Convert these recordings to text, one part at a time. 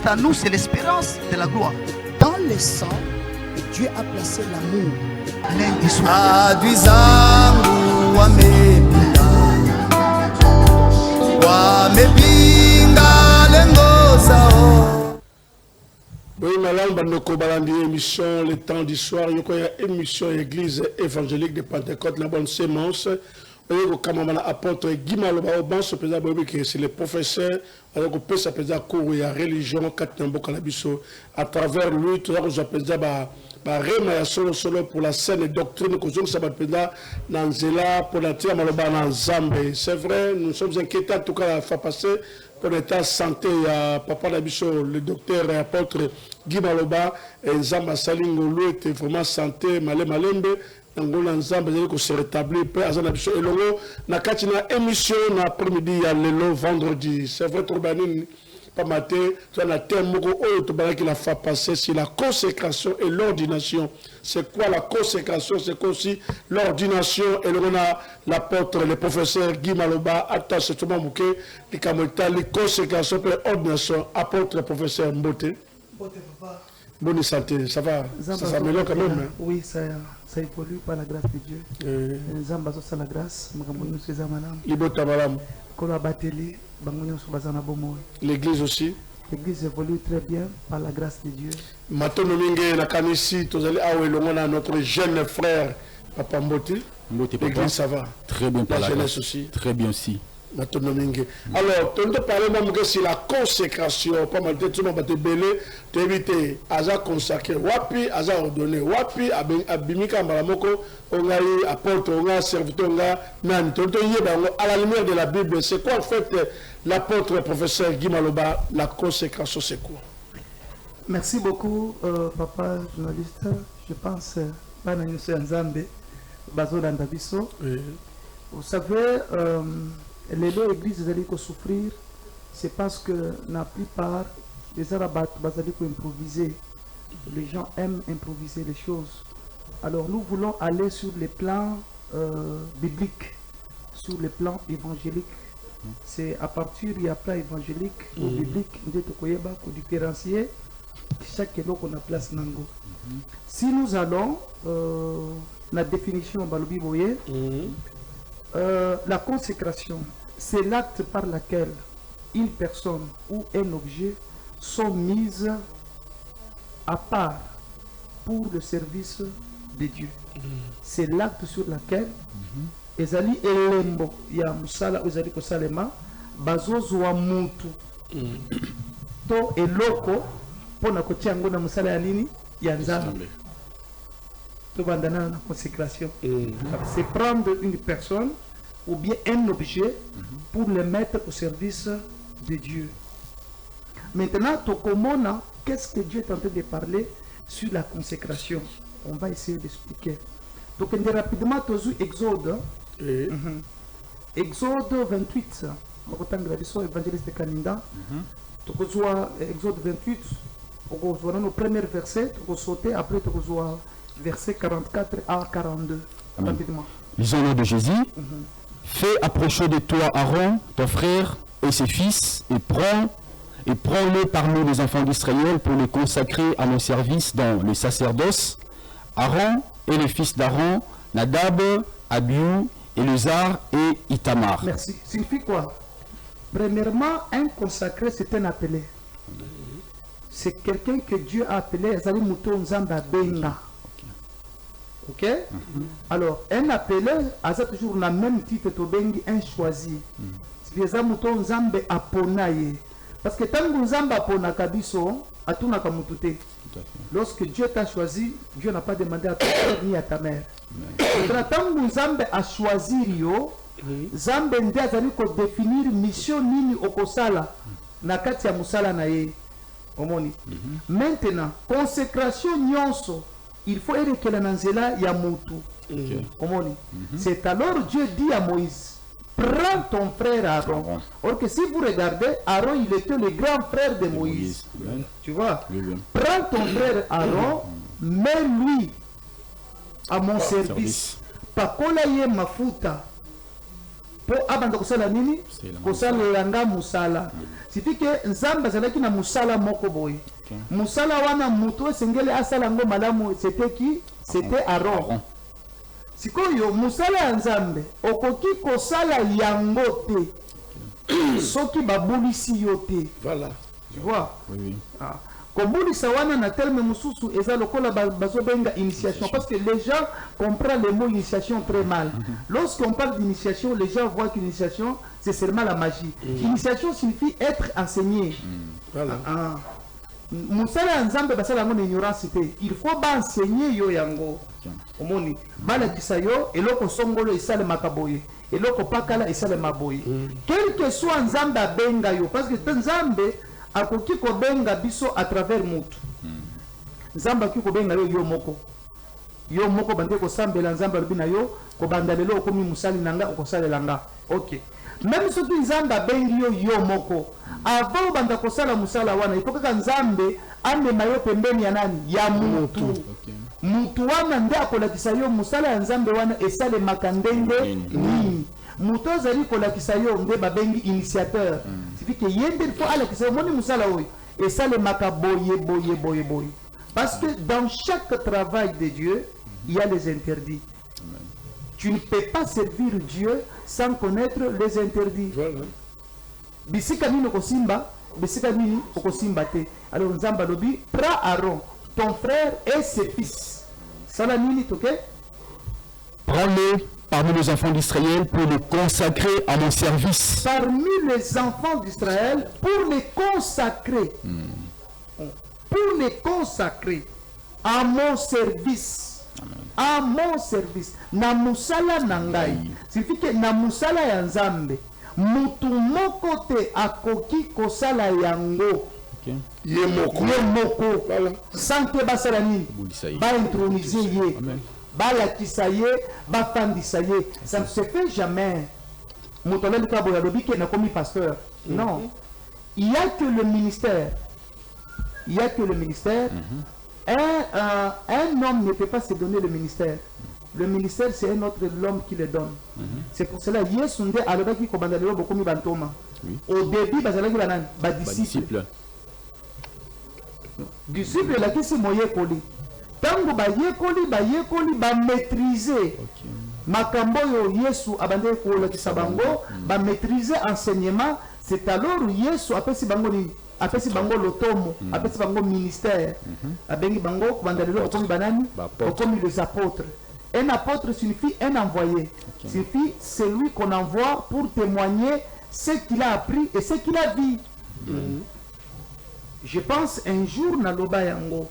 Christ en nous, c'est l'espérance de la gloire. Dans le sang, Dieu a placé l'amour. Adwizangu wamepinda wamepinga lengo zao. Oui, madame, nous avons émission le temps du soir. Il y a une émission église évangélique de Pentecôte, la bonne sémence. Il y a un apôtre Guy Maloba, c'est le professeur, il y a un cours de religion, à travers lui, tout ça, solo pour la saine doctrine, pour la c'est vrai, nous sommes inquiétés, en tout cas, la fois passée, pour l'état de santé, papa Nabiso, le docteur et apôtre Guy Maloba, et Zamba Salingo, lui était vraiment santé, malembe. Nangola nzambe zeli ko se rétablir pe azana biso elongo na kati na émission na après-midi ya lelo vendredi. C'est vrai turbanini pas matin tu as na thème moko oyo to balaki la fa passer sur la consécration et l'ordination. C'est quoi la consécration? C'est aussi l'ordination et on a l'apôtre le professeur Guy Maloba attache tout monde que les kamota les consécration et l'ordination apôtre professeur Mbote. Bonne santé, ça va? Ça s'améliore quand même, hein? Oui, ça évolue par la grâce de Dieu. Zamba ça la grâce, l'église aussi. L'église évolue très bien par la grâce de Dieu. Maintenant, notre jeune frère Papa Mbote. L'église, ça va? Très bien par la la jeunesse aussi. Très bien aussi. Alors, tu as parlé même que c'est la consécration. Pas mal de gens qui ont belé, tu éviter, Aza consacré, Wapi, Aza ordonné, Wapi, Abimika Malamoko, on a eu apôtre, on a serviteur, on a nan. À la lumière de la Bible, c'est quoi en fait l'apôtre professeur Guy Maloba, la consécration, c'est quoi? Merci beaucoup, papa journaliste. Je pense, vous savez, les deux églises allaient souffrir, c'est parce que la plupart des Arabes allaient improviser. Les gens aiment improviser les choses. Alors nous voulons aller sur les plans bibliques, sur les plans évangéliques. C'est à partir du plan évangélique ou biblique de Tokoyeba pour différencier chaque lot qu'on a place Nango. Si nous allons la définition Balobi Boye, la consécration, c'est l'acte par lequel une personne ou un objet sont mises à part pour le service de Dieu. C'est l'acte sur lequel ezali elembo ya musala ezali kosalema bazozwa mutu to eloko pona kotia yango na musala ya nini ya nzambe. La consécration, c'est prendre une personne ou bien un objet pour le mettre au service de Dieu. Maintenant, Tokomona, qu'est-ce que Dieu est en train de parler sur la consécration? On va essayer d'expliquer. Donc, on est rapidement tous Exode. Exode 28. Évangéliste Kaninda. Exode 28. On va au premier verset. On va sauter. Après, on va versets 44 à 42. Rapidement. Lisons le nom de Jésus. Fais approcher de toi Aaron, ton frère, et ses fils, et prends-le parmi les enfants d'Israël pour les consacrer à mon service dans le sacerdoce. Aaron et les fils d'Aaron, Nadab, Abihu, Éléazar et Itamar. Merci. Signifie quoi? Premièrement, un consacré, c'est un appelé. C'est quelqu'un que Dieu a appelé Zali Mouton Zamba Benga. Ok? Alors, un appelé, a toujours le même titre, un choisi. C'est Mouton Zamba Aponaye. Parce que tant que Zamba Apona Kabiso, à tout n'a kamutute. Lorsque Dieu t'a choisi, Dieu n'a pas demandé à ton père ni à ta mère. Tant que Zamba a choisi Rio, Zamba Ndia Zali ko définir mission nini okosala na kati ya musala na ye. Maintenant, consécration nyonso, il faut que la nanzela ya mutu. C'est alors Dieu dit à Moïse, prends ton frère Aaron. Or que si vous regardez, Aaron il était le grand frère de Moïse. Tu vois? Prends ton frère Aaron, mets-lui à mon service. Pakola ye mafuta. po abanda kosala nini kosala nga musala sifi ke nzambe azalaki na musala moko boye musala wana mutu esengeli asala ngo malamu c'était qui c'était Aaron sikoyo musala ya nzambe okoki kosala yango te soki babulisi yo te Voilà. tu vois Oui. kobulisa wana na terme mususu eza lokola bazobenga initiation parce que les gens comprennent le mot initiation très mal. Lorsqu'on parle d'initiation, les gens voient qu'initiation c'est seulement la magie. Initiation signifie être enseigné. Voilà. Musala nzambe basala ngo ignorance te. Il faut ba enseigner yo yango. Omoni bala kisayo eloko songolo isale makaboye. Eloko pakala isale maboye. Quel que soit nzambe abenga yo parce que nzambe akoki kobenga biso à travers mutu nzamba ki kobenga yo moko bande ko sambela nzamba lobina yo ko banda lelo komi musali nanga ko salela nga OK même soki nzamba bengi yo moko avant banda ko sala musala wana ifo ka nzambe amema yo pembeni ya nani ya mutu mutu wana nde akolakisa yo musala ya nzambe wana esale makandenge nini mutu azali kolakisa yo nde babengi initiateur que yende faut ala que c'est moni musala oyo et ça le makaboye boye parce que dans chaque travail de Dieu il y a les interdits. Amen. Tu ne peux pas servir Dieu sans connaître les interdits. Voilà. Bisika nini kosimba bisika nini kosimba te. Alors nzamba lobi prends Aaron ton frère et ses fils sala nini toke prends-le parmi les enfants d'Israël pour les consacrer à mon service. Parmi les enfants d'Israël pour les consacrer. Pour les consacrer à mon service. Amen. À mon service. Na musala nangai. Signifie que na musala ya nzambe. Mutu moko te akoki kosala yango. Ye moko. Voilà. Sans que basala nini. Ba introniser ye. Amen. Balakisa ye, bafandisa ye. Ça ne se fait jamais. Moutolel Kaboya Lobike n'a commis pasteur. Non. Il n'y a que le ministère. Il n'y a que le ministère. Un homme ne peut pas se donner le ministère. Le ministère, c'est un autre l'homme qui le donne. C'est pour cela que Yesunde Alobaki Kobandaleo Bokomi Bantoma. Au début, Bazalaki Banan, disciple. Disciple, la qui c'est moyen collé. Tango ba yekoli ba maîtriser makambo yo Yesu abande ko la kisabango ba maîtriser enseignement c'est alors Yesu apesi bango ni apesi bango lotomo apesi bango ministère abengi bango bandalelo komi banani komi les apôtres. Un apôtre signifie un envoyé, signifie celui qu'on envoie pour témoigner ce qu'il a appris et ce qu'il a vu. Je pense un jour na loba yango.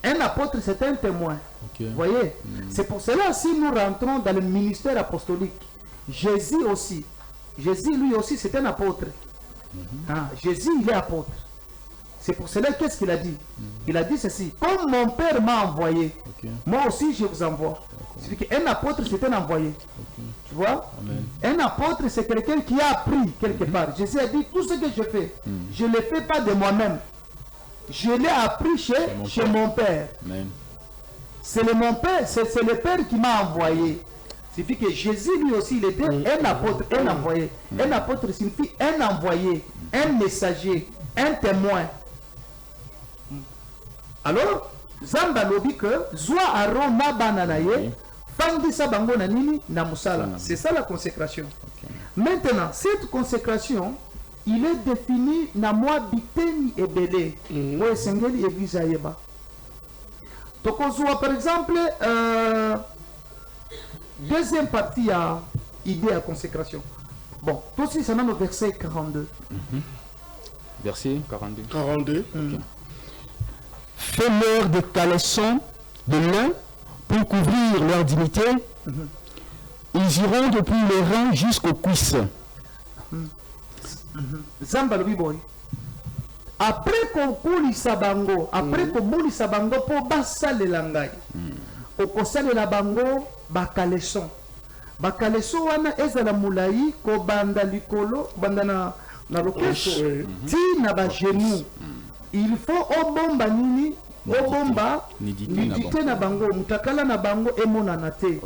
Un apôtre, c'est un témoin. Vous voyez, c'est pour cela si nous rentrons dans le ministère apostolique, Jésus aussi, Jésus lui aussi, c'est un apôtre. Jésus, il est apôtre. C'est pour cela qu'est-ce qu'il a dit? Il a dit ceci: comme mon Père m'a envoyé, moi aussi je vous envoie. C'est qu'un apôtre, c'est un envoyé. Tu vois? Un apôtre, c'est quelqu'un qui a appris quelque part. Jésus a dit: tout ce que je fais, je ne le fais pas de moi-même. Je l'ai appris chez mon Père. C'est mon Père, c'est le Père qui m'a envoyé. Signifie que Jésus lui aussi, il était un apôtre, un envoyé. Un apôtre signifie un envoyé, un messager, un témoin. Alors, Zamba lobi que Zoa Aaron na bananaye, fandisa bango na nini na musala. C'est ça la consécration. Maintenant, cette consécration, il est défini na moi biteni ebele. Ouais, sengeli église ayeba. Tokozwa par exemple deuxième partie à idée à consécration. Bon, tout aussi c'est dans le verset 42. Verset 42. 42. Fais-leur des caleçons de lin pour couvrir leur dignité. Ils iront depuis les reins jusqu'aux cuisses. Zamba lobi boy. Après qu'on koulisa bango, après qu'on boulisa bango pour basale langai. Au kosale la bango bakaleson. Bakaleson wana ezala mulai ko banda likolo, banda na lokeso. Ti na ba genou. Il faut obomba nini, obomba nidite na bango, mutakala na bango emona na te.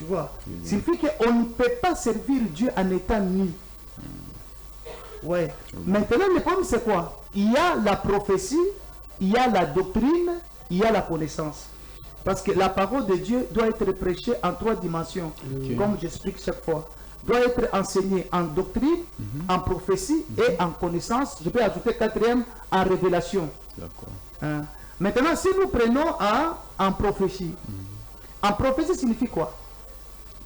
Tu vois, signifie qu'on ne peut pas servir Dieu en étant nu. Ouais. Maintenant, le problème, c'est quoi? Il y a la prophétie, il y a la doctrine, il y a la connaissance. Parce que la parole de Dieu doit être prêchée en 3 dimensions, comme j'explique chaque fois. Doit être enseignée en doctrine, en prophétie et en connaissance. Je peux ajouter 4e, en révélation. Hein? Maintenant, si nous prenons en prophétie, en prophétie signifie quoi?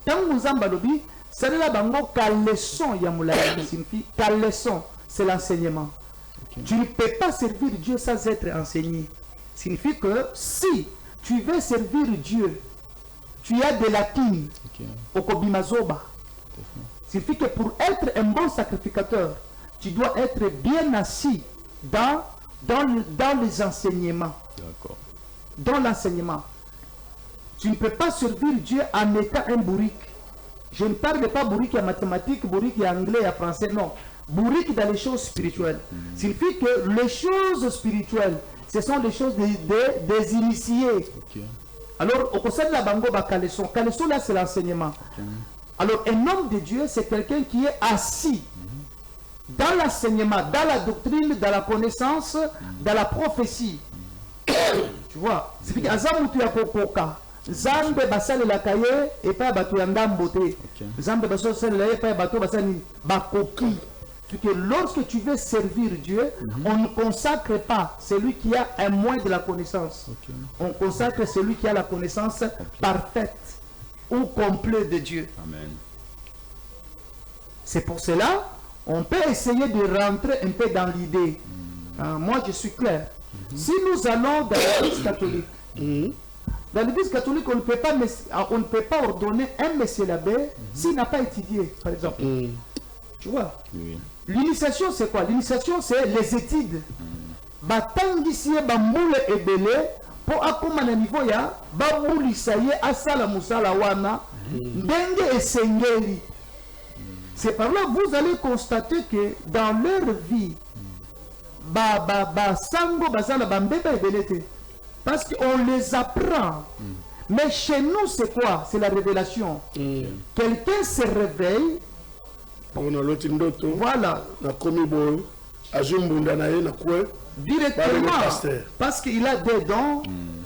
Quand nous en balobi, c'est la bango leçon signifie leçon, c'est l'enseignement. Tu ne peux pas servir Dieu sans être enseigné. Signifie que si tu veux servir Dieu, tu as de latine, okobimazoba. Signifie que pour être un bon sacrificateur, tu dois être bien assis dans les enseignements. Dans l'enseignement. Tu ne peux pas servir Dieu en étant un bourrique. Je ne parle pas bourrique en mathématiques, bourrique en anglais, en français, non. Bourrique dans les choses spirituelles. Signifie que les choses spirituelles, ce sont les choses des initiés. Alors, au conseil de la bango, Kaleson. Kaleson, là, c'est l'enseignement. Alors, un homme de Dieu, c'est quelqu'un qui est assis dans l'enseignement, dans la doctrine, dans la connaissance, dans la prophétie. Tu vois, c'est que Azamutu ya kokoka. Zambe basale la kaye et pas batu yandambote. Zambe basale la kaye et pas batu basale bakoki. C'est que lorsque tu veux servir Dieu, on ne consacre pas celui qui a un moins de la connaissance. On consacre celui qui a la connaissance parfaite ou complète de Dieu. Amen. C'est pour cela, on peut essayer de rentrer un peu dans l'idée. Moi, je suis clair. Si nous allons dans l'Église catholique, dans l'Église catholique, on ne peut pas ordonner un monsieur l'abbé s'il n'a pas étudié, par exemple. Tu vois? L'initiation, c'est quoi? L'initiation, c'est les études. Batangisi bamboule ebele pour akomana niveau ya babulisa ye asala musala wana ndenge esengeli. C'est par là que vous allez constater que dans leur vie, sango bazala bambeba ebelete. Parce qu'on les apprend. Mais chez nous, c'est quoi? C'est la révélation. Quelqu'un se réveille. Voilà. Directement. Parce qu'il a des dons,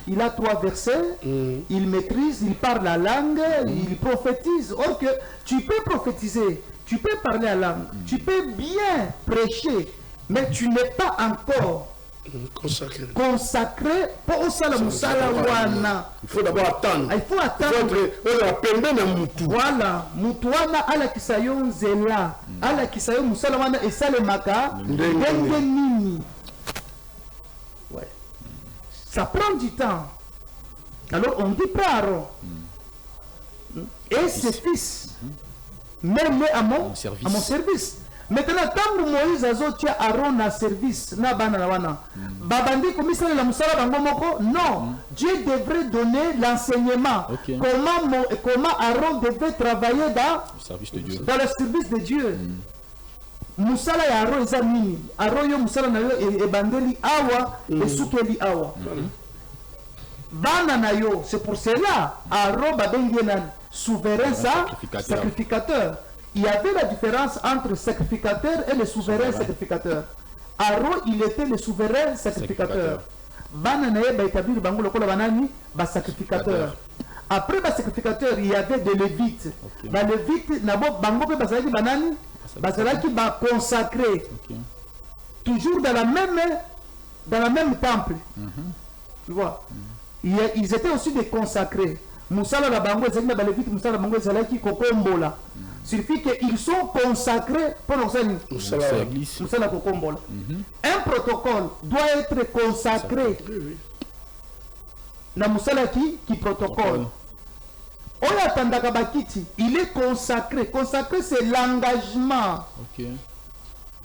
il a 3 versets, il maîtrise, il parle la langue, il prophétise. Or que tu peux prophétiser, tu peux parler la langue, tu peux bien prêcher, mais tu n'es pas encore consacré pour Musala wana. Il faut d'abord attendre. Il faut attendre. Voilà. Mutuana ala kisayon zela. Ala kisayon musala wana et ça le maka. Nini. Ouais. Ça prend du temps. Alors on dit pas Aaron. Et ses fils. Même à mon service. Maintenant, quand Moïse a dit Aaron na service, na bana wana, babandi komisala la musala bango moko, non, Dieu devrait donner l'enseignement. Comment Aaron devait travailler dans le service de Dieu. Musala ya Aaron eza nini? Aaron yo musala na yo e bandeli awa e sukeli awa. Bana na yo, c'est pour cela Aaron babengi na souverain sacrificateur. Il y avait la différence entre sacrificateur et le souverain sacrificateur. Aaron, il était le souverain sacrificateur. Bananaye ba établir bango lokola banani ba sacrificateur. Après ba sacrificateur, il y avait des lévites. Ba lévites nabo bango pe bazalaki banani bazalaki ba consacré. Toujours dans la même temple. Tu vois. Ils étaient aussi des consacrés. Moussala la bango ezali na ba lévites, Moussala bango ezalaki kokombola. Suffit qu'ils sont consacrés pour Moussala kokombola. Un protocole doit être consacré. Na Moussala qui protocole. Oya tandaka bakiti, il est consacré. Consacré, c'est l'engagement.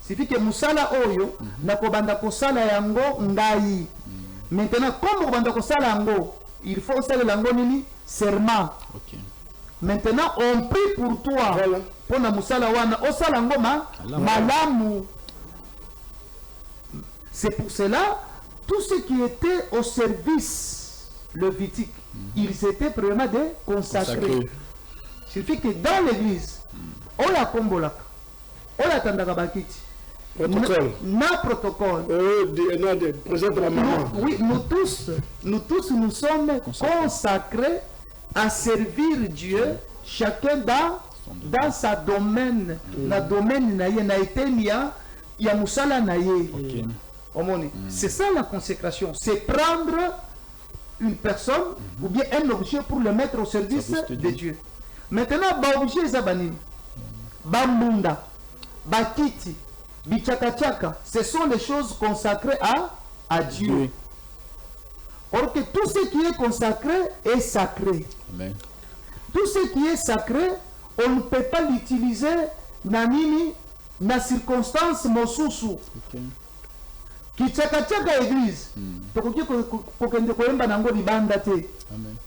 Suffit que Moussala oyo na kobanda kosala yango ngai. Maintenant, comme kobanda kosala yango, il faut saler yango nini serment. Maintenant, on prie pour toi. Pour na musala wana osala ngoma malamu. C'est pour cela tous ceux qui étaient au service lévitique, ils étaient premièrement des consacrés. Suffit que dans l'église, on la combolaka, on la tandaka bakiti. Protocole. Na protocole. Oui, nous tous, nous sommes consacrés à servir Dieu, chacun dans sa domaine, na domaine na ye, na etenia, ya musala na ye. C'est ça la consécration, c'est prendre une personne ou bien un objet pour le mettre au service de Dieu. Maintenant, ba objet zabani, bambunda, bakiti, bichakachaka, ce sont les choses consacrées à Dieu. Oui. Or que tout ce qui est consacré est sacré. Amen. Tout ce qui est sacré, on ne peut pas l'utiliser dans circonstance mosusu. Kichakachaka église, tokoki kokende koyemba nango libanda te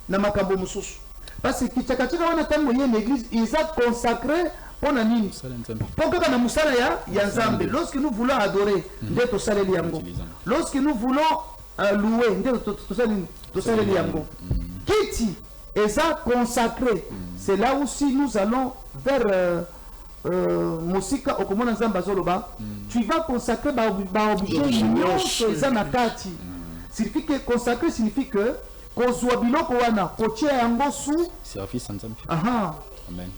na makambo mosusu. Parce que kichakachaka wana tango ye l'église, ils sont consacrés pour nani. Pour que na musala ya nzambe. Lorsque nous voulons adorer, nde to saleli yango. Lorsque nous voulons louer, nde to saleli yango. Kiti est consacré. C'est là aussi nous allons vers Mosika okomona nzamba zoloba. Tu vas consacrer ba objet nyonso eza na kati. Signifie que consacrer signifie que kozwa biloko wana kotia yango sous service nzambe. Amen.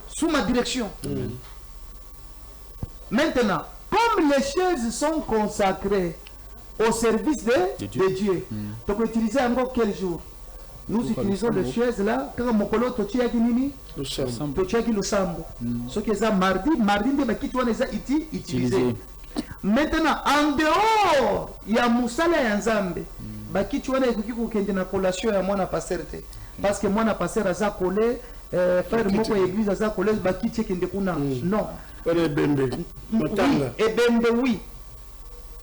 Sous ma direction. Maintenant, comme les chaises sont consacrées au service de Dieu, tu peux utiliser encore quel jour? Nous utilisons les chaises là, quand mon colo totia kinini, totia ki losambo. Ce qui est mardi de bakiti wana eza utilisé. Maintenant, en dehors, il y a musala ya nzambe. Bakiti wana ekuki kokende na collation ya mwana pasteur te. Parce que mwana pasteur aza collé frère moko église aza collé bakiti kende kuna. Non. Ebembe. Ebembe oui.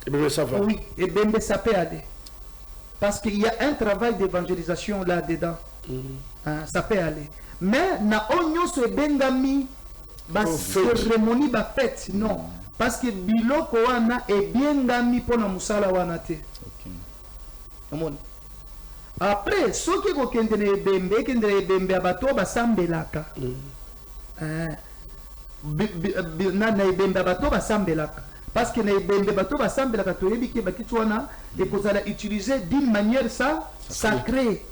Ebembe ça va. Oui, ebembe ça peut aller. Parce qu'il y a un travail d'évangélisation là-dedans. Ça peut aller. Mais na onyo se bengami ba cérémonie ba fête non. Parce que biloko wana est bien gami pour na musala wana te. Après, ce qui est kende ebembe abato basambelaka. Na ebembe abato basambelaka. Parce que na ebembe abato basambelaka toyebi ke bakiti wana ekozala utilisé d'une manière sacrée.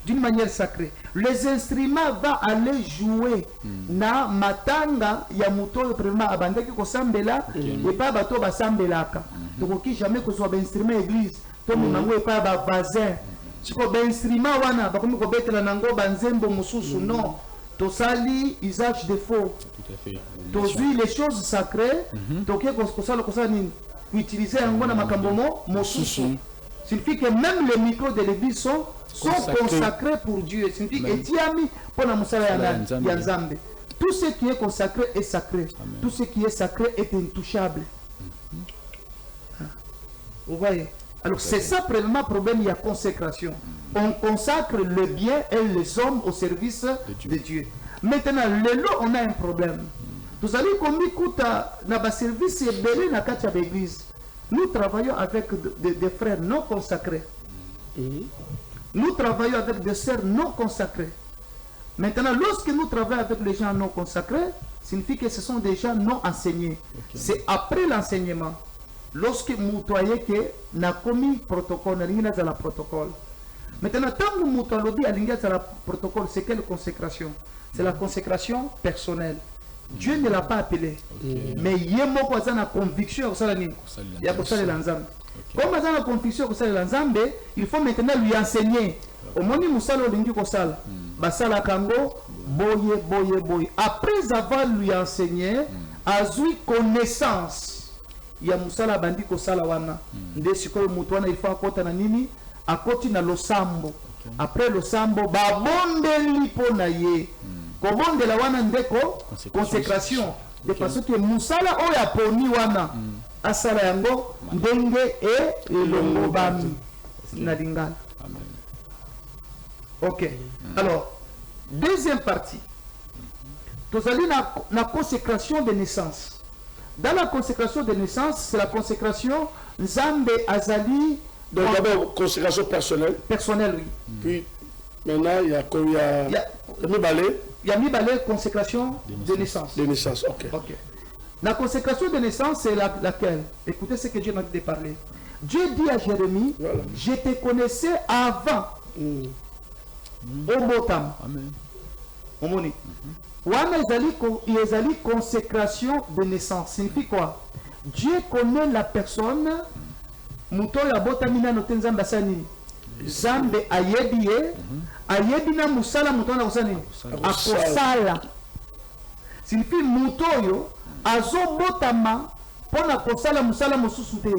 D'une manière sacrée. Les instruments vont aller jouer na matanga ya muto premièrement abandaki ko sambela et pas bato basambelaka. Donc qui jamais que soit instrument église to munango et pas ba bazin. Siko ba instrument wana ba komi ko betela nango banzembo mususu non. To sali usage de faux. Tout à fait. To les choses sacrées, to ke ko sala ko sala ni utiliser yango na makambo mususu. Signifie que même les micros de l'église sont consacrés pour Dieu. Signifie que Etiami pour la musala ya nzambe. Tout ce qui est consacré est sacré. Amen. Tout ce qui est sacré est intouchable. Vous voyez? Alors c'est ça premièrement problème, il y a consécration. On consacre le bien et les hommes au service de Dieu. Maintenant, on a un problème. Vous allez comme écoute na ba service belé na katia d'église. Nous travaillons avec des frères non consacrés. Nous travaillons avec des sœurs non consacrées. Maintenant, lorsque nous travaillons avec les gens non consacrés, signifie que ce sont des gens non enseignés. C'est après l'enseignement. Lorsque vous voyez que n'a commis protocole, n'a la protocole. Maintenant, tant que vous voyez que la protocole, c'est quelle consécration? C'est la consécration personnelle. Dieu ne l'a pas appelé. Mais il y a une conviction. Il y a comme il y a une conviction il faut maintenant lui enseigner. Au moment où boye. Après avoir lui enseigné, a eu connaissance. Il y a musala bandi ko sala wana. Nde sikoyo mutu wana il faut akota na nini? Akoti na losambo. Après losambo babondeli pona ye. Kobonde la wana ndeko consécration. De parce que musala oya poni wana asala yango ndenge e longo bami na lingala. OK. Alors, deuxième partie. Nous allons la consécration de naissance. Dans la consécration de naissance, c'est la consécration Nzambe Azali. Donc d'abord, consécration personnelle. Personnelle, oui. Puis Maintenant, il y a Mibale. Il y a Mibale, consécration de naissance. De naissance, ok. La consécration de naissance, c'est laquelle? Écoutez ce que Dieu m'a dit de parler. Dieu dit à Jérémie, voilà. Je te connaissais avant. Obotam. Amen. Omoni. Wana ezali consécration de naissance. Signifie quoi? Dieu connaît la personne. Muto ya botamina no tenzamba sani. Zambe ayebie, ayebina musala muto na kusani. Akosala. Signifie mutoyo azobotama pona kosala musala mususu te.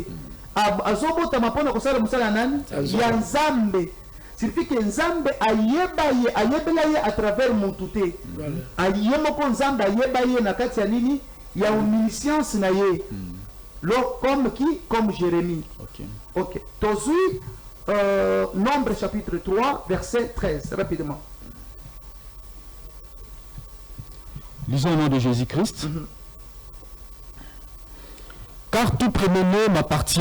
Azobotama pona kosala musala nani? Ya Nzambe. Signifie que Nzambe ayebela ye à travers mutute. Ayemoko Nzambe ayeba ye na kati ya nini? Ya omniscience na ye. Comme qui? Comme Jérémie. Ok. Tozui, Nombre chapitre 3, verset 13, rapidement. Lisons au nom de Jésus-Christ. Car tout premier-né m'appartient.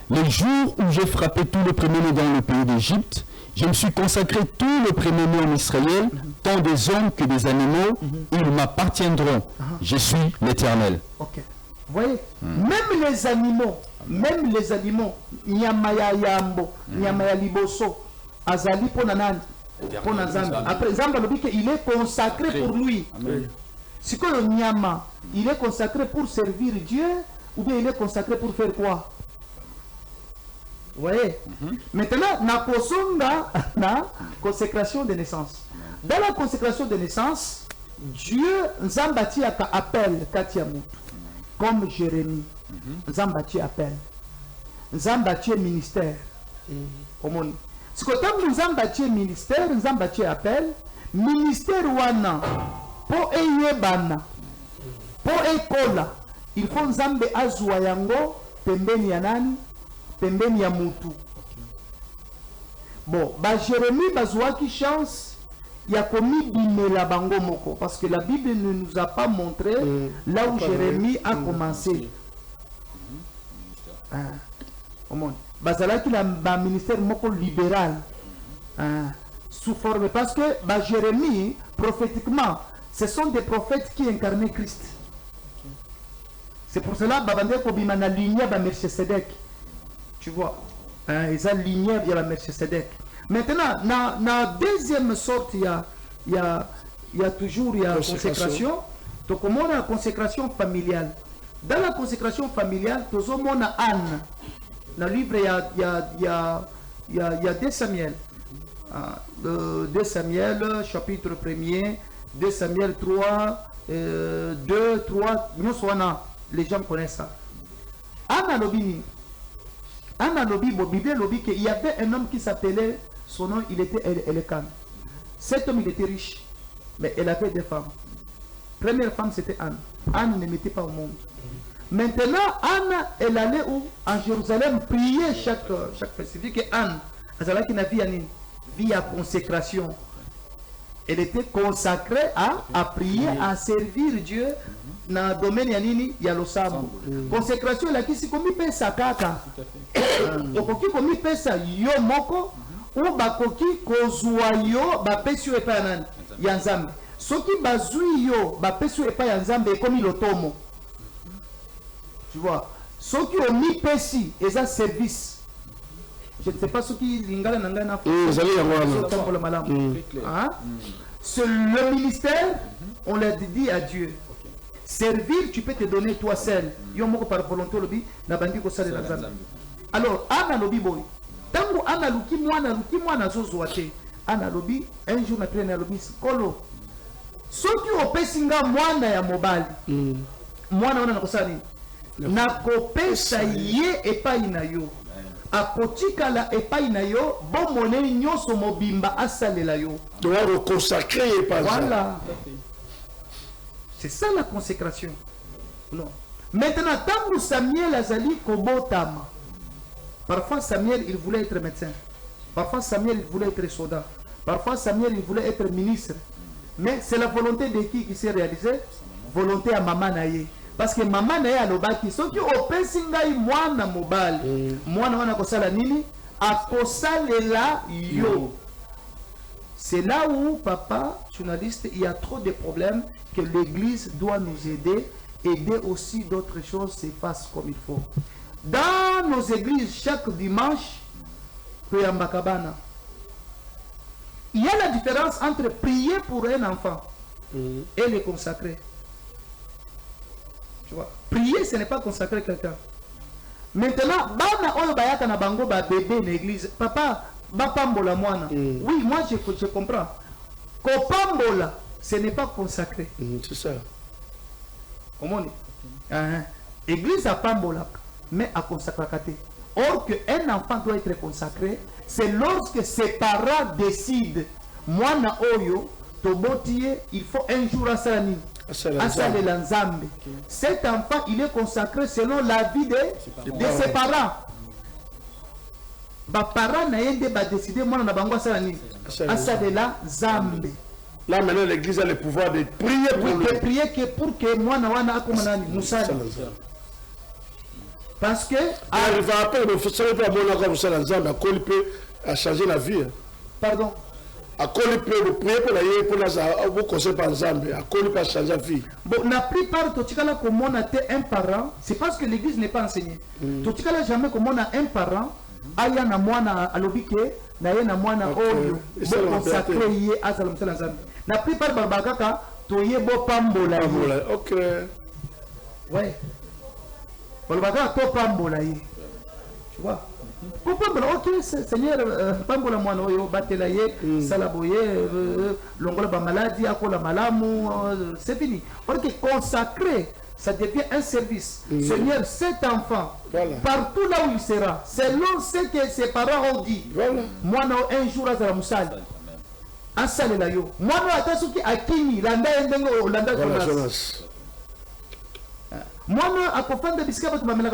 Les jours où j'ai frappé tous les premiers-nés dans le pays d'Égypte, je me suis consacré tous les premiers-nés en Israël, tant des hommes que des animaux, ils m'appartiendront. Je suis l'Éternel. Ok. Vous voyez, même les animaux, Nyamaya Yambo, Nyamaya Liboso, Azali Ponanan, Ponazambi. Après, Zamba nous dit qu'il est consacré pour lui. Si que le Nyama, il est consacré pour servir Dieu, ou bien il est consacré pour faire quoi? Vous voyez? Maintenant, na consécration de naissance. Dans la consécration de naissance, Dieu Nzambati appelle Katiamou. Comme Jérémie, Nzambati appelle. Nzambati ministère. Si que comme Nzambati ministère, Nzambati appelle, ministère wana, po eyebana, po ekola, il faut Nzambe azwa yango, pembeni ya nani, pembeni ya mutu. Bon, ba Jérémie bazwaki chance. Il y a commis bimela bango moko parce que la Bible ne nous a pas montré là où Jérémie a commencé. Bazala qui a un ministère moko libéral sous forme parce que Jérémie prophétiquement ce sont des prophètes qui incarnaient Christ. C'est pour cela babande ko bimana lignée ba Melchisedec. Tu vois, ils ont lignée il y a la Melchisedec. Maintenant, dans la deuxième sorte, il y a toujours consécration. Donc, on a la consécration familiale. Dans la consécration familiale, on a Anne. Dans le livre, il y a 2 Samuel. 2 Samuel, chapitre 1er, 2 Samuel 3, 2, 3, les gens connaissent ça. Anne Lobini. Anne Lobi, Bible Lobi, qu'il y avait un homme qui s'appelait, son nom, il était Elkan. Cet homme, il était riche, mais elle avait 2 femmes. Première femme, c'était Anne. Anne ne mettait pas au monde. Maintenant, Anne, elle allait où? En Jérusalem, prier chaque festival. Que Anne, elle avait une vie à consécration. Elle était consacrée à prier, à servir Dieu. Dans le domaine il y a le sambo. Consécration là qui si komi pesa kaka. Okoki komi pesa yo moko ou bakoki kozwa yo ba pesu epa nani ya Nzambe. Soki bazui yo ba pesu epa ya Nzambe komi lotomo. Tu vois, soki omi pesi eza service. Je ne sais pas ce qui lingala nanga na. C'est le ministère, on l'a dit à Dieu. Servir, tu peux te donner toi seul. Yomoko par volonté lobi na bandi ko sale na Nzambe. Alors, Anna lobi boy. Tango Anna luki mwana zozoate. Anna lobi un jour na traîner lobi kolo. Soki opesinga mwana ya mobali. Mwana wana nakosani. Na kopesa ye epai na yo. Akotika la epai na yo, bon monnaie nyonso mobimba asalela yo. Doit reconsacrer epai. Voilà. C'est ça la consécration. Non. Maintenant, tant que Samuel Azali Kobotama, parfois Samuel il voulait être médecin, parfois Samuel il voulait être soldat, parfois Samuel il voulait être ministre. Mais c'est la volonté de qui s'est réalisée? Volonté à Maman Naye. Parce que Maman Naye a l'obaki, ce qui opesinga mwana mobile, mwana wana kosala nini? A kosalela yo. C'est là où, papa, journaliste, il y a trop de problèmes que l'Église doit nous aider aussi d'autres choses se fassent comme il faut. Dans nos églises, chaque dimanche, il y a la différence entre prier pour un enfant et le consacrer. Tu vois, prier, ce n'est pas consacrer quelqu'un. Maintenant, bana oyo bayaka na bango ba bébé na église, papa, ba pambola mwana. Oui, moi je comprends. Kopambola, ce n'est pas consacré. C'est ça. Comment on dit? Église à pambola, mais à consacrer. Or qu'un enfant doit être consacré, c'est lorsque ses parents décident, mwana oyo, tobotiye, il faut un jour à Salani. Cet enfant, il est consacré selon la vie de ses parents. Ba parents n'ayende ba décider moi na bango Salani. Asalela Zambe. Là maintenant l'église a le pouvoir de prier pour lui. De prier que pour que moi na wana akomanani musali. Parce que il va appeler le frère pour moi comme ça Zambe a changé la vie. Pardon. A prier pour la pour conseil par Zambe, a changer la vie. Bon, la plupart totikala comme on a un parent, c'est parce que l'église n'est pas enseignée. Totikala jamais comme on a un parent, aya na mwana alobike na ye na mwana oyo bo consacré ye azala msala Zambe. La plupart babakaka toye bo pambola ye. OK. Ouais. Babakaka to pambola ye. Tu vois? Ok, Seigneur, pambola mwana oyo batela ye salaboye longola ba maladie akola malamu, c'est fini. Ok, consacré, ça devient un service. Seigneur, cet enfant, partout là où il sera, selon ce que ses parents ont dit, mwana un jour azala musali. Asale la yo. Mwana atasuki akini landa endengo landa Jonas. Moi, je comprends que je suis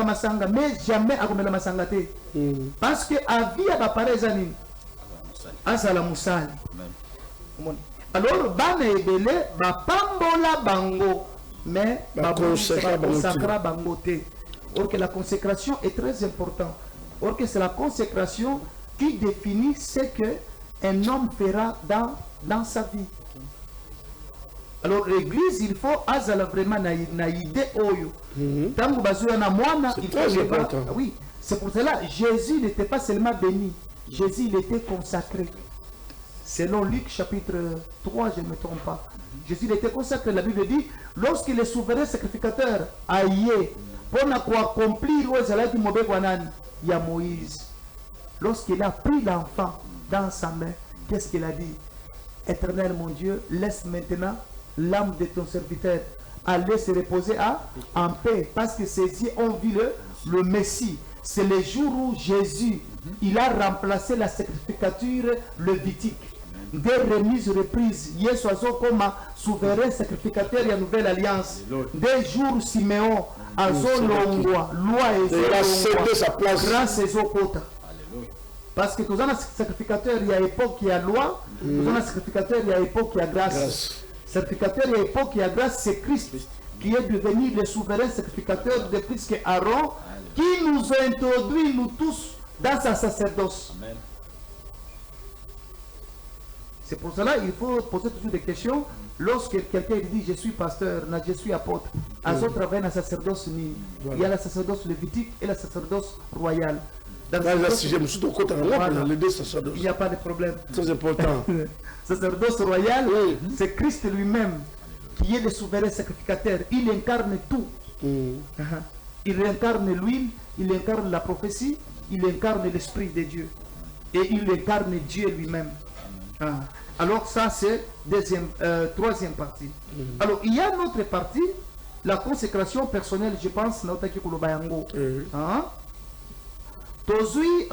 masanga, mais jamais je suis masanga. Parce que la vie est pareille. Azala musali. Alors, bana ebele, ba pambola bango, mais ba consacra bango te. Or que la consécration est très importante. Or que c'est la consécration qui définit ce qu'un homme fera dans sa vie. Alors l'église, il faut azala vraiment na idée oyo. Tango bazuya na mwana, il faut oui, c'est pour cela Jésus n'était pas seulement béni, Jésus il était consacré. Selon Luc chapitre 3, je ne me trompe pas. Jésus il était consacré, la Bible dit lorsque le souverain sacrificateur a yé pour accomplir ozalaki mobeko nani ya Moïse. Lorsqu'il a pris l'enfant dans sa main, qu'est-ce qu'il a dit? Éternel mon Dieu, laisse maintenant l'âme de ton serviteur aller se reposer en paix, parce que ces yeux ont vu le Messie. C'est le jour où Jésus il a remplacé la sacrificature lévitique. Des remises reprises, Yesu azo comme souverain sacrificateur de la nouvelle alliance. Des jours Siméon azo longwa, loi et sa place grâce et kota. Parce que tous les sacrificateurs, il y a époque qui a loi, tous les sacrificateurs, il y a époque qui a grâce. Sacrificateur, il y a époque qui a grâce, c'est Christ qui est devenu le souverain sacrificateur de plus que Aaron, qui nous a introduit, nous tous, dans sa sacerdoce. Amen. C'est pour cela qu'il faut poser toujours des questions. Lorsque quelqu'un dit je suis pasteur, je suis apôtre, à son travail, la sacerdoce, il y a la sacerdoce lévitique et la sacerdoce royale. Il n'y a pas de problème. Très important. Sacerdoce royal, c'est Christ lui-même qui est le souverain sacrificateur. Il incarne tout. Il incarne l'huile, il incarne la prophétie, il incarne l'esprit de Dieu. Et il incarne Dieu lui-même. Alors ça c'est troisième partie. Alors il y a une autre partie, la consécration personnelle, je pense, Tozui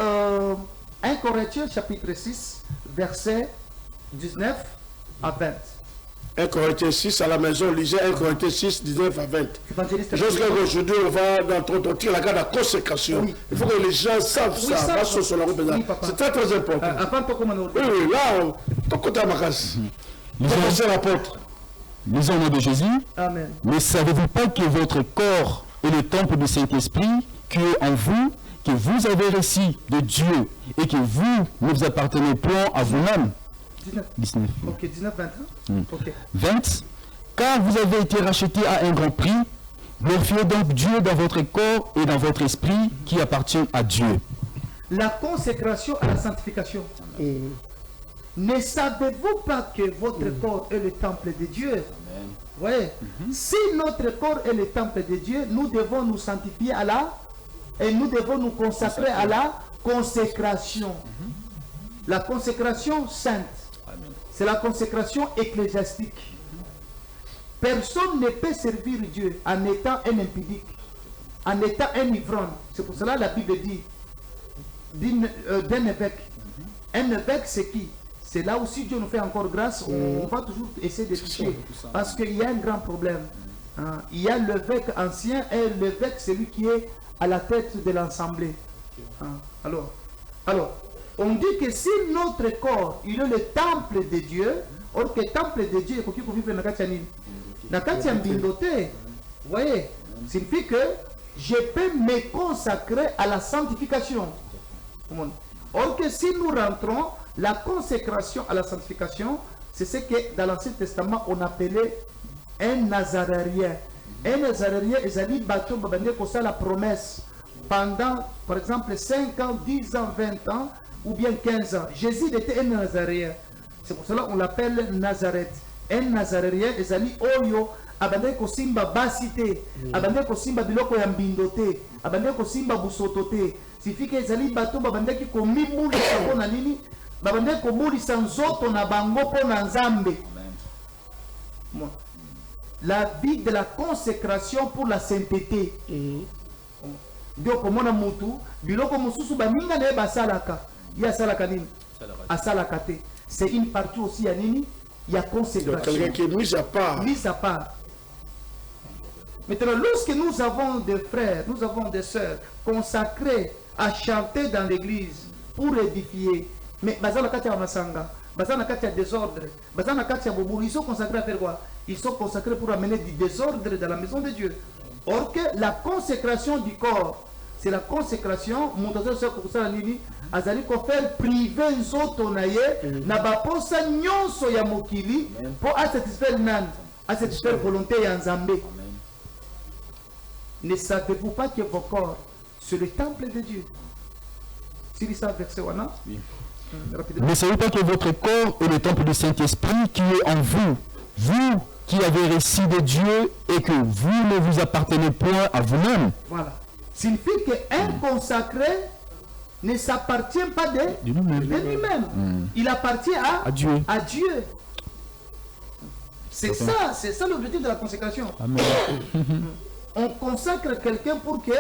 1 Corinthiens chapitre 6 verset 19 à 20. 1 Corinthiens 6 à la maison, lisez 1 Corinthiens 6, 19 à 20. Jusqu'à aujourd'hui, on va dans la garde de la consécration. Oui. Il faut que les gens savent ça. C'est très très important. Oui, là, ton côté à ma casse. Lisons au nom de Jésus. Amen. Ne savez-vous pas que votre corps est le temple du Saint-Esprit qui est en vous, que vous avez reçu de Dieu et que vous ne vous appartenez point à vous-même, 19. Ok, 19, 21. Ok. 20. Car vous avez été rachetés à un grand prix, glorifiez donc Dieu dans votre corps et dans votre esprit qui appartiennent à Dieu. La consécration à la sanctification. Ne savez-vous pas que votre corps est le temple de Dieu? Ouais. Si notre corps est le temple de Dieu, nous devons nous sanctifier à et nous devons nous consacrer à la consécration. La consécration sainte, c'est la consécration ecclésiastique. Personne ne peut servir Dieu en étant un impudique, en étant un ivrogne. C'est pour cela que la Bible dit d'un évêque. Un évêque, c'est qui? C'est là aussi Dieu nous fait encore grâce. On va toujours essayer de toucher. Parce qu'il y a un grand problème. Il y a l'évêque ancien et l'évêque, c'est lui qui est à la tête de l'assemblée. Alors, on dit que si notre corps, il est le temple de Dieu, or que le temple de Dieu, il faut vivre dans vous voyez, signifie que je peux me consacrer à la sanctification. Or que si nous rentrons, la consécration à la sanctification, c'est ce que dans l'Ancien Testament on appelait un nazaréen. Un nazaréen, ils allaient battre la promesse pendant, par exemple, 5 ans, 10 ans, 20 ans, ou bien 15 ans. Jésus était un nazaréen. C'est pour cela qu'on l'appelle Nazareth. Un nazaréen, ils allaient oyo, abandé ko simba basité, abandé ko simba biloko ya mbindote, abandé ko simba busotote. Signifie que ils allaient battre babandé ki ko mibuli sa na nini, babandé ko muli sa nzoto na bango po na nzambe. La vie de la consécration pour la sainteté. Biloko mona mutu, biloko mususu baminga na basalaka. Ya salaka nini? Asalaka te. C'est une partie aussi à nini? Il y a consécration. Quelqu'un qui est mis à part. Mis à part. Maintenant, lorsque nous avons des frères, nous avons des sœurs consacrés à chanter dans l'église pour édifier, mais bazana katia masanga, bazana katia désordre, bazana katia bobo, ils sont consacrés à faire quoi? Ils sont consacrés pour amener du désordre dans la maison de Dieu. Or que la consécration du corps, c'est la consécration, azali ko faire priver nzoto na ye na baposa nyonso ya mokili pour satisfaire nan, satisfaire volonté ya Nzambe. Ne savez-vous pas que vos corps c'est le temple de Dieu? Si ça verset wana. Ne savez pas que votre corps est le temple du Saint-Esprit qui est en vous, vous qui avez reçu de Dieu et que vous ne vous appartenez point à vous-même. Voilà. Signifie qu'un consacré ne s'appartient pas de lui-même. Il appartient à Dieu. C'est ça l'objectif de la consécration. Amen. On consacre quelqu'un pour que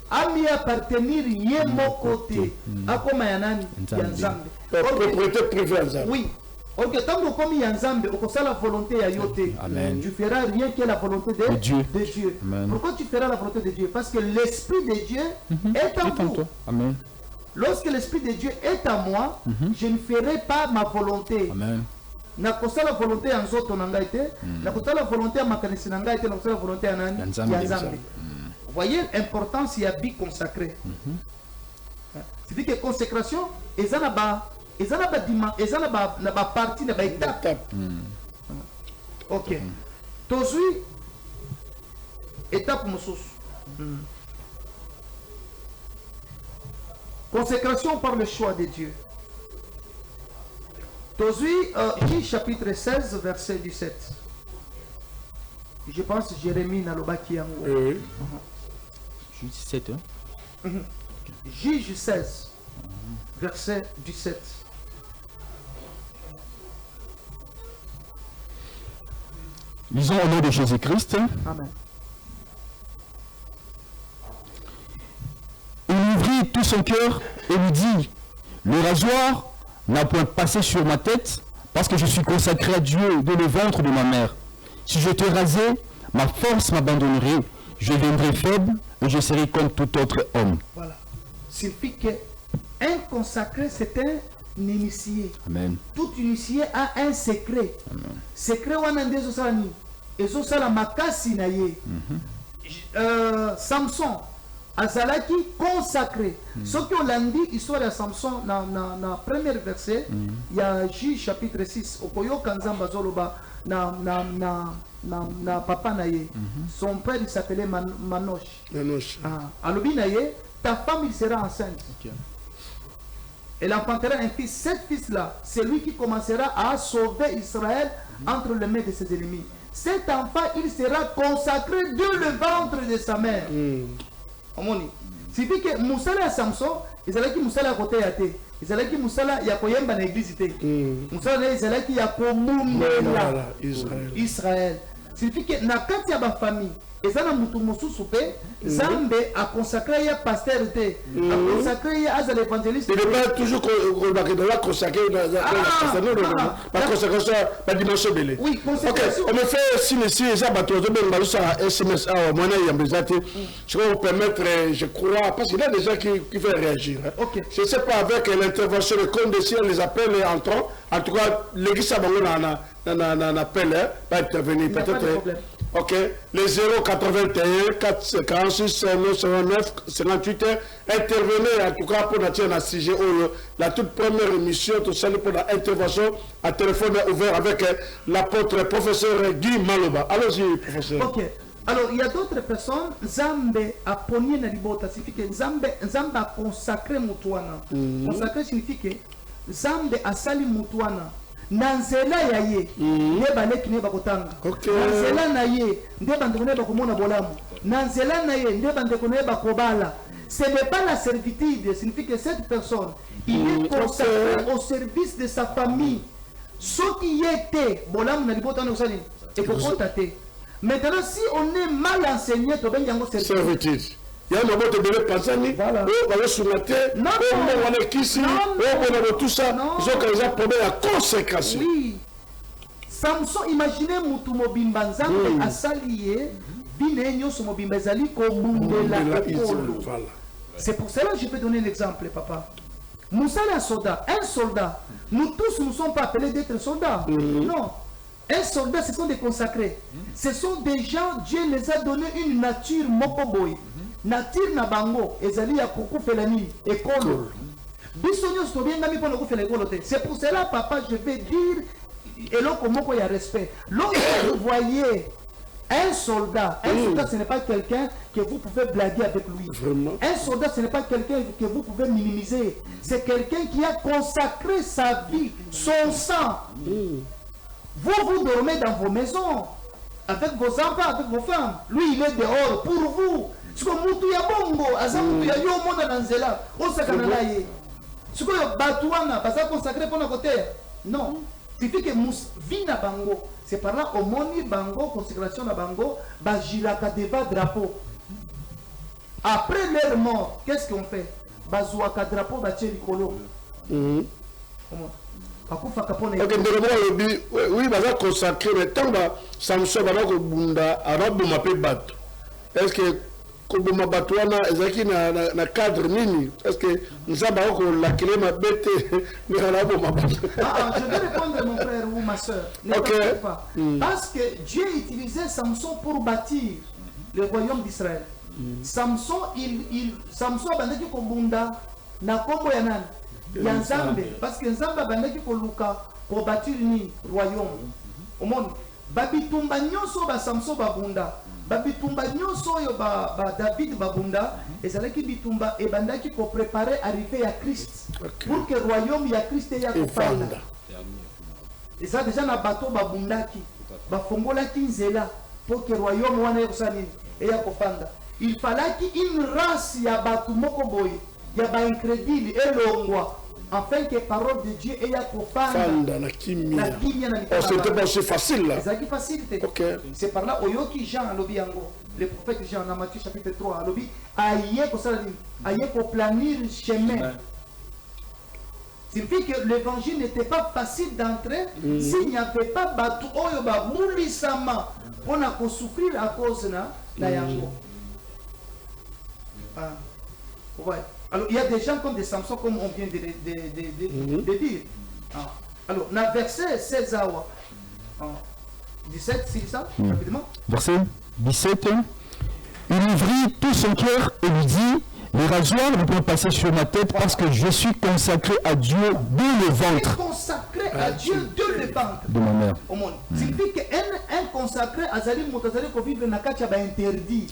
ami appartenir rien mon côté. À comme Yanani Yanzambe. Propriété privée Yanzambe. Oui. Ok, tant que comme Yanzambe, on consacre la volonté à Yoté. Tu feras rien que la volonté de Dieu. Pourquoi tu feras la volonté de Dieu? Parce que l'Esprit de Dieu est en vous. Amen. Lorsque l'Esprit de Dieu est en moi, je ne ferai pas ma volonté. Amen. Nakosa la volonté en zoto nangaite, nakosa la volonté en makanisi nangaite, nakosa la volonté en nani Yanzambe. Vous voyez l'importance y a bi consacré. C'est-à-dire que consécration, et ça n'a pas partie, n'a pas étape. Ok. Tozui, étape moussous. Consécration par le choix de Dieu. Tozui, chapitre 16, verset 17. Je pense Jérémie Nalobaki Yango. Juge 17. Juge 16, verset 17. Lisons au nom de Jésus-Christ. Amen. Il ouvrit tout son cœur et lui dit, le rasoir n'a point passé sur ma tête parce que je suis consacré à Dieu dès le ventre de ma mère. Si je te rasais, ma force m'abandonnerait, je viendrai faible et je serai comme tout autre homme. Voilà. Signifie qu'un consacré, c'est un initié. Amen. Tout initié a un secret. Amen. Secret wanande zosalani. Et zosala makasi na ye. Samson. azalaki consacré. Ce qui on l'a dit, histoire de Samson, dans le premier verset, il y a Juge chapitre 6, Okoyo Kanzamba Zoloba, na papa naye. Son père il s'appelait Manoche. Alobi naye, ta femme il sera enceinte. Elle enfantera un fils. Cet fils-là, c'est lui qui commencera à sauver Israël entre les mains de ses ennemis. Cet enfant, il sera consacré dès le ventre de sa mère. C'est-à-dire que Moussala Samson, ils allaient qui Moussala à côté à thé. Ils allaient qui Moussala y a koyemba na église té. Moussala ils allaient qui y a komumela Israël. C'est-à-dire que na kati ya ba famille ezana mutu mosusu pe Zambe a consacré ya pasteur té, a consacré ya as l'évangéliste. Il n'est pas toujours consacré la consécration la dimension belé. Oui, consécration. OK, on me fait signe ici ça bateau de ben balusa SMS à moi na yambezati. Je vais vous permettre je crois parce qu'il y a des gens qui veulent réagir. OK. Je sais pas avec l'intervention de compte de ciel les appels entrant. En tout cas, l'église a un appel va intervenir peut-être. OK, les 081 446 959 58 intervenez en tout cas pour notre sujet la toute première émission tout ça pour l'intervention à téléphone ouvert avec l'apôtre professeur Guy Maloba. Allons-y professeur. OK. Alors il y a d'autres personnes Zambe a pogné na libota signifie que Zambe a consacré mutuana. Consacré signifie que Zambe a sali mutuana. Nanzela ya ye ne baleki ne bakotanga nanzela na ye nde bandeko ne bakomona bolamu nanzela na ye nde bandeko ne bakobala. Ce n'est pas la servitude, signifie que cette personne il est consacré au service de sa famille. Ce qui était bolamu na libota na usani et kokotate. Maintenant si on est mal enseigné to ben yango servitude. Il y a un moment de bébé Panzani, on va sur la terre, on va aller ici, on va tout ça, ils ont problème à consécration. Oui. Samson, imaginez Moutou Mobimba Nzambe asalié, binenyo so Mobimba zali ko bundela ekolo. C'est pour cela que je peux donner l'exemple, papa. Moussa est un soldat. Un soldat, nous tous ne sommes pas appelés d'être soldats. Non. Un soldat, ce sont des consacrés. Ce sont des gens, Dieu les a donné une nature mokoboy. Nature na bango ezali ya kokufela nini ekolo biso nyonso tobengami mpona kokufela ekolo te. C'est pour cela papa je vais dire eloko moko ya respect. Lorsque vous voyez un soldat ce n'est pas quelqu'un que vous pouvez blaguer avec lui. Vraiment? Un soldat ce n'est pas quelqu'un que vous pouvez minimiser. C'est quelqu'un qui a consacré sa vie, son sang. Vous dormez dans vos maisons avec vos enfants, avec vos femmes. Lui il est dehors pour vous. Si vous avez un bongo, vous avez un monde dans Zela, vous avez un laïe. Si vous avez un batouana, parce que consacré pour le côté. Non. C'est que vie na bango. C'est par là, au moni bango, consécration na bango, bajilaka deva drapeau. Après leur mort, qu'est-ce qu'on fait? Bazouaka drapeau, baché likolo. Comment? Oui, baza consacré, mais tant que Samson va bunda arabe m'appelle bat. Est-ce que comme ma batouana ezaki na cadre nini? Est-ce que nous avons la clé ma bête mais on a bon ma je vais répondre mon frère ou ma soeur. Ne t'inquiète pas. Parce que Dieu utilisait Samson pour bâtir le royaume d'Israël. Samson Samson bandaki ko bunda na kombo ya nani? Ya Nzambe parce que Nzambe bandaki ko luka ko bâtir ni royaume. Au monde babitumba nyonso ba Samson babunda. Babitumba nyonso yo ba David babunda ezalaki bitumba e bandaki ko préparer arriver à Christ pour que le royaume ya Christ ya kofanda. Et ça déjà na bateau babundaki bafongolaki nzela pour que le royaume wana yosani et ya kofanda. Il fallait une race ya batu moko boy ya ba incrédule elongwa afin que parole de Dieu ait à kofanda na kimia. Oh, c'était pas si facile là. C'est facilité. Okay. C'est par là oyoki Jean alobi yango. Le prophète Jean dans Matthieu chapitre 3 alobi aye ko sala aye ko planir chemin. Signifie que l'évangile n'était pas facile d'entrer s'il n'y avait pas batu oyo ba mulisama pona ko souffrir à cause na yango. Ah. Ouais. Alors, il y a des gens comme des Samson, comme on vient de dire. Ah. Alors, dans verset 16 17, c'est ça, rapidement. Verset 17. Il ouvrit tout son cœur et lui dit, les rasoirs ne peuvent passer sur ma tête parce que je suis consacré à Dieu dès le ventre Consacré à Dieu dès le ventre. de ma mère. Au monde. Signifie qu'un consacré, Azali Moutazali, qu'on vive dans le interdit.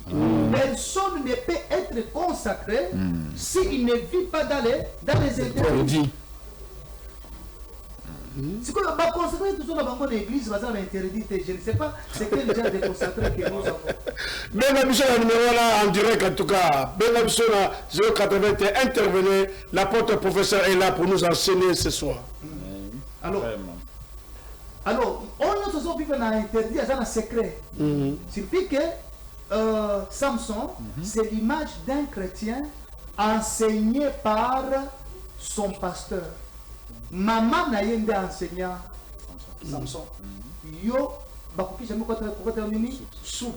Personne ne peut être consacré s'il ne vit pas dans les interdits. C'est quoi, consacré tout ça dans l'église, interdit. Je ne sais pas c'est quel genre de consacré que nous avons. Ben la mission numéro là en direct en tout cas. Ben la mission 081 intervenez. L'apôtre professeur est là pour nous enseigner ce soir. Alors, on a toujours vu un interdit, c'est un secret. Signifie que Samson, c'est l'image d'un chrétien enseigné par son pasteur. Maman n'a yende enseignant Samson. Yo, bakoki jamais quoi terminer sous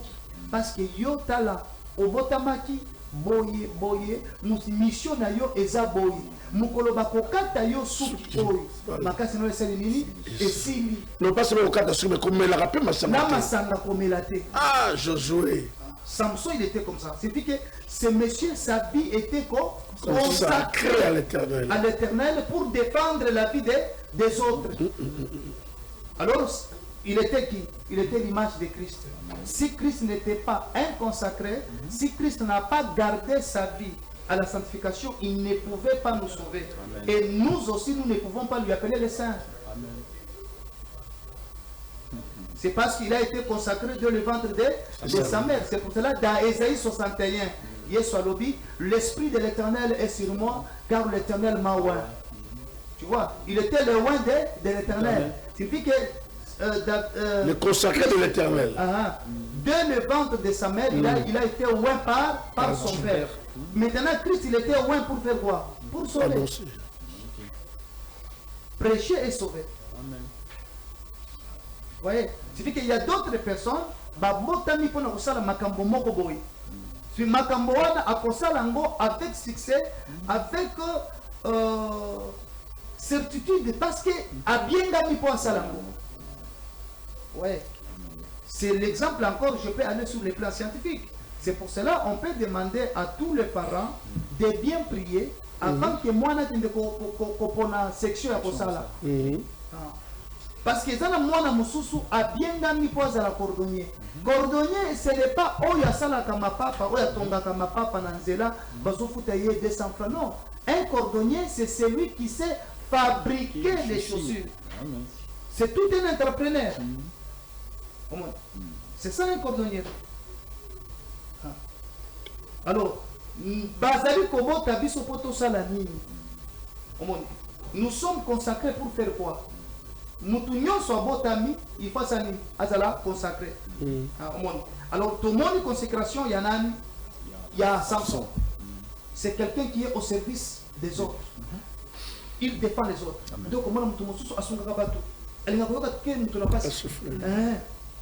parce que yo tala obotamaki boye mission na yo eza boye mukolo bakokata yo sous oyo makasi no esali nini esili Non pas seulement au cas de ce mais comme la rappelle na ma masanga komelate. Ah, Josué. Samson il était comme ça. C'est que ce monsieur sa vie était Consacré à l'Éternel. À l'Éternel pour défendre la vie des autres. Alors, il était qui? Il était l'image de Christ. Si Christ n'était pas inconsacré, si Christ n'a pas gardé sa vie à la sanctification, il ne pouvait pas nous sauver. Et nous aussi, nous ne pouvons pas lui appeler les saints. C'est parce qu'il a été consacré de le ventre de sa mère. C'est pour cela, dans Ésaïe 61, l'Esprit de l'Éternel est sur moi, car l'Éternel m'a oint. Tu vois, il était le oint de l'Éternel. Signifie que le consacré de l'Éternel. Dès le ventre de sa mère, il a été oint par son père. Maintenant, Christ, il était oint pour faire quoi? Pour sauver. Prêcher et sauver. Amen. Vous voyez, c'est qu'il y a d'autres personnes, babotami pour nous faire makambo moko boy. Si makambo wana akosalango avec succès, avec certitude, parce que a bien gagné pour salango. Ouais. C'est l'exemple encore. Je peux aller sur les plans scientifiques. C'est pour cela on peut demander à tous les parents de bien prier avant que moi n'attende qu'on section à kosala. Parce que ça, moi, a bien gagné pour la cordonnier. Cordonnier, ce n'est pas oh ya sala kama papa, oh ya tonga kama papa nanzela, bazofoutaye 200 francs. Non, un cordonnier, c'est celui qui sait fabriquer les chaussures. C'est tout un entrepreneur. C'est ça un cordonnier. Alors, bazali kobo tabiso poto salani. Nous sommes consacrés pour faire quoi? Nous tous sommes botami, il faut ça azala consacré. Alors tout le monde consécration, il y en a, il y a Samson. C'est quelqu'un qui est au service des autres. Il défend les autres. Donc comment nous sommes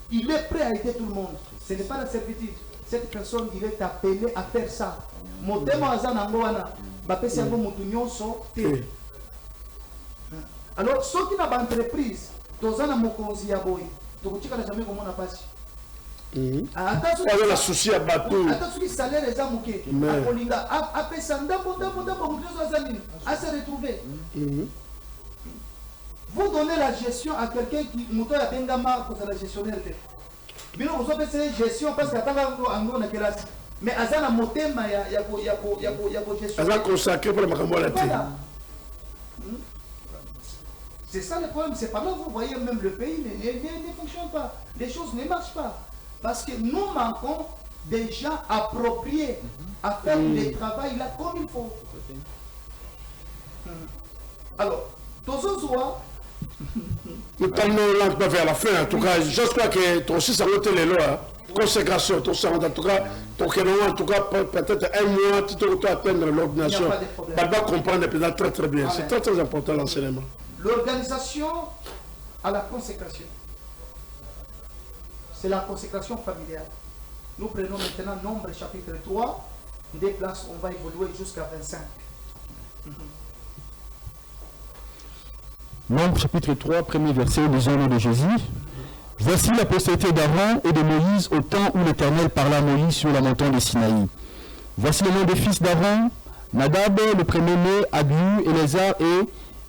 il est prêt à aider tout le monde. Ce n'est pas la servitude. Cette personne, il est appelé à faire ça. Motema azanangoana, bapesi yango mutu nyonso te. Alors, ceux qui n'ont pas d'entreprise, tous en mokonzi ya boy, tu ne jamais comment on a passé. Pas de souci à bateau. Attention, le salaire est amouqué. Après ça, à se retrouver. Vous donnez la gestion à quelqu'un qui nous a bengama pour la gestionnaire. Mais vous avez fait gestion parce que en a classe. Mais azana motema ya gestion. Azana consacré pour le makambo la terre. C'est ça le problème, c'est pas là, vous voyez, même le pays ne fonctionne pas. Les choses ne marchent pas. Parce que nous manquons des gens appropriés à faire le travail là comme il faut. Alors, tous aux soirs. Nous allons vers la fin, en tout cas, j'espère que ton aussi ça va être les lois. Consécration, tout ça, en tout cas, peut-être un mois, tu dois atteindre l'ordination. Pas de comprendre très très bien. C'est très très important l'enseignement. L'organisation à la consécration. C'est la consécration familiale. Nous prenons maintenant Nombre chapitre 3. Des places, on va évoluer jusqu'à 25. Nombre chapitre 3, premier verset, lisons le nom de Jésus. Voici la postérité d'Aaron et de Moïse au temps où l'Éternel parla à Moïse sur la montagne de Sinaï. Voici le nom des fils d'Aaron, Nadab, le premier-né, Abihu, Éléazar et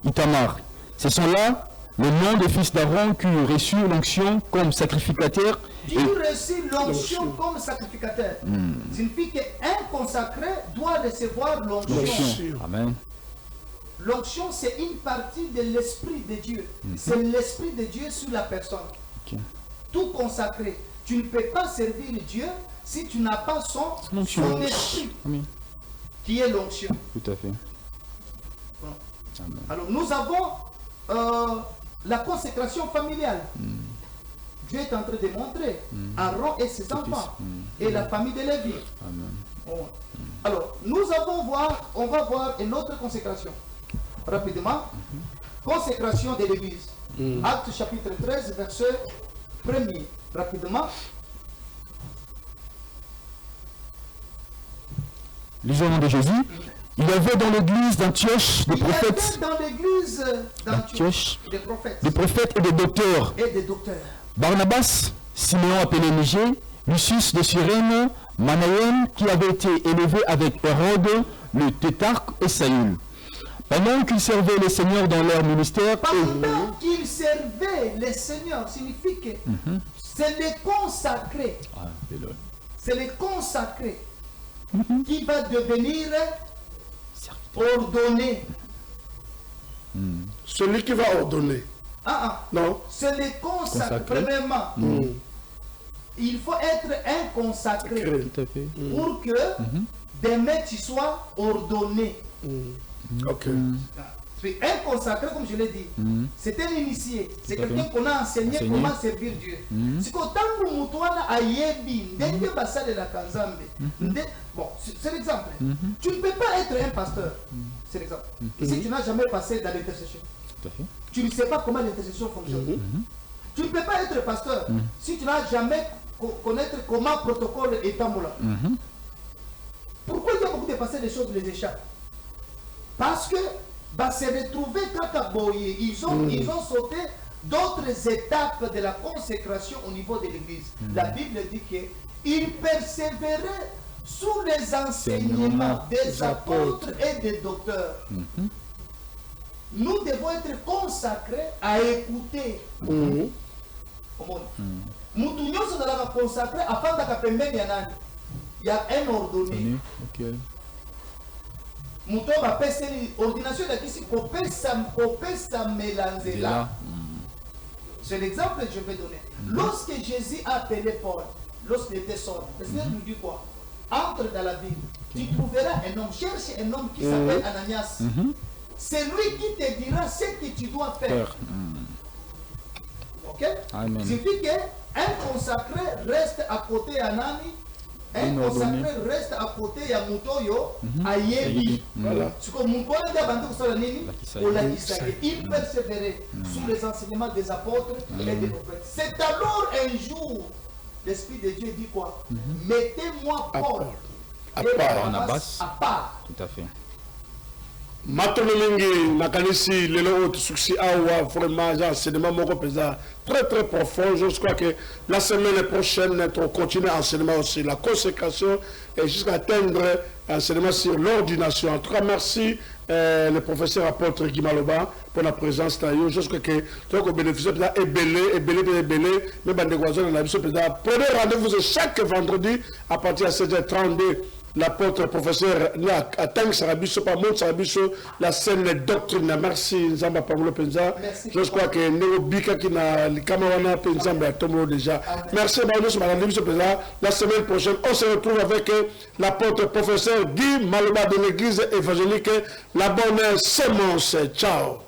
Itamar. Ce sont là les noms des fils d'Aaron qui ont reçu l'onction comme sacrificateur. Qui reçut l'onction comme sacrificateur. Signifie qu'un consacré doit recevoir l'onction. Amen. L'onction, c'est une partie de l'Esprit de Dieu. C'est l'Esprit de Dieu sur la personne. Okay. Tout consacré. Tu ne peux pas servir Dieu si tu n'as pas son esprit, Amen. qui est l'onction. Tout à fait. Bon. Alors, nous avons la consécration familiale. Dieu est en train de montrer Aaron et ses enfants et la famille de Lévi. Bon. Alors, on va voir une autre consécration. Rapidement. Consécration de l'Église. Acte chapitre 13, verset 1er. Rapidement. Lisons le nom de Jésus. Il y avait dans l'église d'Antioche des prophètes. Il y avait dans l'église d'Antioche des prophètes et des docteurs. Barnabas, Siméon appelé Niger, Lucius de Cyrène, Manaïen qui avait été élevé avec Hérode, le tétrarque et Saül. Pendant qu'ils servaient les seigneurs dans leur ministère. Pendant qu'ils servaient les seigneurs, signifie que c'est les consacrés. C'est les consacrés qui va devenir ordonné. Celui qui va ordonner. Non. C'est les consacrés. Premièrement, il faut être un consacré pour que demain tu sois ordonné. Ok. Un consacré, comme je l'ai dit, c'est un initié. C'est quelqu'un qu'on a enseigné comment servir Dieu. C'est qu'autant que Moutouana a yebi, dès basa de la Kanzambe. Bon, c'est l'exemple. Tu ne peux pas être un pasteur. C'est l'exemple. Si tu n'as jamais passé dans l'intercession, tu ne sais pas comment l'intercession fonctionne. Tu ne peux pas être pasteur si tu n'as jamais connaître comment le protocole est tamboula. Pourquoi il y a beaucoup de pasteurs, des choses les échappent? Parce que se retrouver Kakaboye, ils ont sauté d'autres étapes de la consécration au niveau de l'église. La Bible dit qu'ils persévéraient sous les enseignements des apôtres et des docteurs. Nous devons être consacrés à écouter. Moutounyo se doit consacrer afin d'apprendre à il y a un ordonné. Mouton va passer l'ordination d'ici pour ça mélanger là. C'est l'exemple que je vais donner. Lorsque Jésus a appelé Paul, lorsqu'il était sort, le Seigneur nous dit quoi? Entre dans la ville, tu trouveras un homme, cherche un homme qui s'appelle Ananias. C'est lui qui te dira ce que tu dois faire. Ok? Signifie qu'un consacré reste à côté d'Anani. Un consacré reste à côté de Moutoyo, à Yebi. Ce que mon collègue a bandé pour ça, il persévérait sous les enseignements des apôtres et des prophètes. C'est alors un jour, l'Esprit de Dieu dit quoi? Mettez-moi Paul et Barnabas à part. Tout à fait. Matono mingi nakanisi lelo succès awa vraiment enseignement moko pesa très profond. Je crois que la semaine prochaine on continue l'enseignement aussi la consécration et jusqu'à atteindre l'enseignement sur l'ordination. En tout cas merci le professeur apôtre Guy Maloba pour la présence d'ailleurs. Je crois que tu as bénéficié de la ébélé mais bande goizo dans la mission pesa. Prenez rendez-vous chaque vendredi à partir de 16h32. L'apôtre professeur Atang Sarabiso, pas mon Sarabiso, la scène doctrine. Merci Nzamba Pamolo Penza. Je crois que Néo Bika qui n'a le Kamawana Penzamba Tomo déjà. Merci Banos Malandimso Penza. La semaine prochaine, on se retrouve avec l'apôtre professeur Guy Maloba de l'église évangélique La Bonne Sémence. Ciao.